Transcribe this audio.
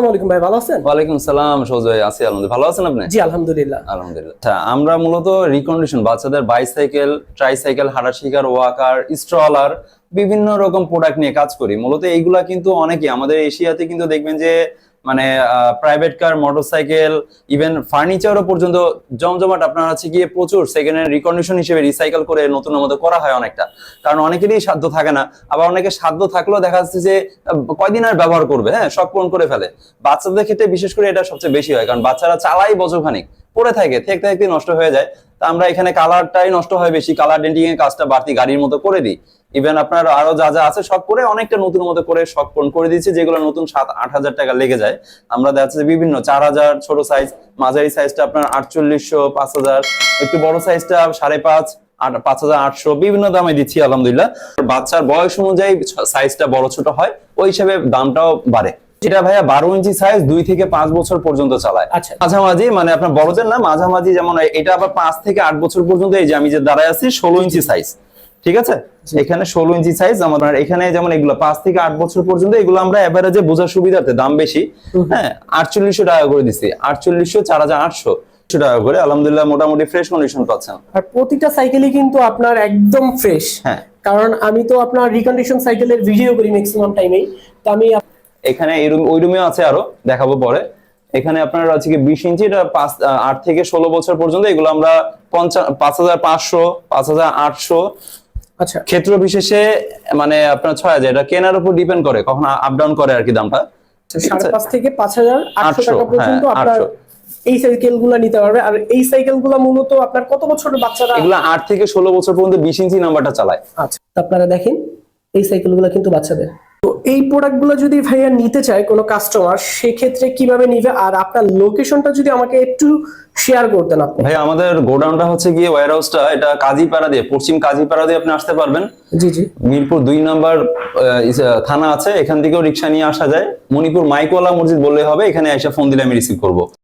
আসসালামু আলাইকুম ভাই, ভালো আছেন? ওয়ালাইকুম সালাম সজয়, আছি আলহামদুলিল্লাহ। ভালো আছেন আপনি? জি আলহামদুলিল্লাহ। আলহামদুলিল্লাহ। আচ্ছা, আমরা মূলত রিকন্ডিশন বাচ্চাদের বাইসাইকেল, ট্রাইসাইকেল, হাঁটা শেখার ওয়াকার, স্ট্রলার বিভিন্ন রকম প্রোডাক্ট নিয়ে কাজ করি। মূলত এইগুলা কিন্তু অনেকে আমাদের এশিয়াতে কিন্তু দেখবেন যে মানে প্রাইভেট কার, মোটরসাইকেল, ইভেন ফার্নিচারও পর্যন্ত জমজমাট আপনার হচ্ছে গিয়ে প্রচুর সেকেন্ড হ্যান্ড রিকন্ডিশন হিসেবে রিসাইকেল করে নতুনের মধ্যে করা হয় অনেকটা। কারণ অনেকেরই সাধ্য থাকে না, আবার অনেকের সাধ্য থাকলেও দেখা যাচ্ছে যে কয়দিন আর ব্যবহার করবে, হ্যাঁ, শখ পূরণ করে ফেলে। বাচ্চাদের ক্ষেত্রে বিশেষ করে এটা সবচেয়ে বেশি হয়, কারণ বাচ্চারা চালাই বছরখানিক পড়ে থাকে, থাকতে থাকতে নষ্ট হয়ে যায়। তা আমরা এখানে কালারটাই নষ্ট হয় বেশি, কালার ডেন্টিং এর কাজটা বাড়তি গাড়ির মতো করে দিই। ইভেন আপনার আরো যা যা আছে সব করে অনেকটা নতুন মতো করে শখ পূরণ করে দিচ্ছি, যেগুলো নতুন 7-8 হাজার টাকা লেগে যায়। আমরা দেখা যাচ্ছে বিভিন্ন 4,000 ছোট সাইজ, মাঝারি সাইজটা আপনার 4800, 5,000, একটু বড় সাইজটা 5,500, 5,800 বিভিন্ন দামে দিচ্ছি আলহামদুলিল্লাহ। বাচ্চার বয়স অনুযায়ী সাইজটা বড় ছোট হয়, ওই হিসেবে দামটাও বাড়ে। যেটা ভাইয়া 12 ইঞ্চি সাইজ 2 থেকে 5 বছর পর্যন্ত চালায়। আচ্ছা। মাঝামাঝি মানে আপনার বড়দের না, মাঝামাঝি, যেমন এটা আবার 5 থেকে 8 বছর পর্যন্ত। এই যে আমি যে দাঁড়ায় আছি 16 ইঞ্চি সাইজ, ঠিক আছে? এখানে 16 ইঞ্চি সাইজ আমাদের। এখানে যেমন এগুলো 5 থেকে 8 বছর পর্যন্ত, এগুলো আমরা এভারেজে বোঝার সুবিধার্থে দাম বেশি, হ্যাঁ, 4800 টাকা করে দিচ্ছি। 4800, 4,800 টাকা করে আলহামদুলিল্লাহ, মোটামুটি ফ্রেশ কন্ডিশন পাচ্ছেন। আর প্রতিটা সাইকেলই কিন্তু আপনার একদম ফ্রেশ। হ্যাঁ, কারণ আমি তো আপনার রিকন্ডিশন সাইকেলের ভিডিও করি ম্যাক্সিমাম টাইমেই, তো আমি এখানে ওই রুমেও আছে, আরো দেখাবো পরে। এখানে আপনার আছে কি 20 ইঞ্চি, এটা 8 থেকে 16 বছর পর্যন্ত। এগুলো আমরা 5,500, 5,800 আচ্ছা ক্ষেত্র বিশেষে মানে আপনার 6,000, এটা কেনার উপর ডিপেন্ড করে, কখন আপ ডাউন করে আর কি দামটা। 5,500 থেকে 5,800 টাকা পর্যন্ত হ্যাঁ, আপনার 800 এই সাইকেলগুলো নিতে পারবে। আর এই সাইকেলগুলো মূলত আপনার কত বছরের বাচ্চারা? এগুলো 8 থেকে 16 বছর পর্যন্ত 20 ইঞ্চি নাম্বারটা চালায়। আচ্ছা, তো আপনারা দেখেন এই সাইকেলগুলো কিন্তু বাচ্চাদের। তো এই প্রোডাক্টগুলো যদি ভাইয়া নিতে চায় কোনো কাস্টমার, সেক্ষেত্রে কিভাবে নিবে? আর আপনার লোকেশনটা যদি আমাকে একটু শেয়ার করতেন আপনি। ভাই, আমাদের গোডাউনটা হচ্ছে গিয়ে ওয়্যারহাউসটা এটা কাজীপাড়া দিয়ে, পশ্চিম কাজীপাড়া দিয়ে আপনি আসতে পারবেন। জি জি। মিরপুর 2 নম্বর থানা আছে, এখান থেকেও রিক্সা নিয়ে আসা যায়। মণিপুর মাইকওয়ালা মসজিদ বললেই হবে, এখানে এসে ফোন দিলে আমি রিসিভ করবো।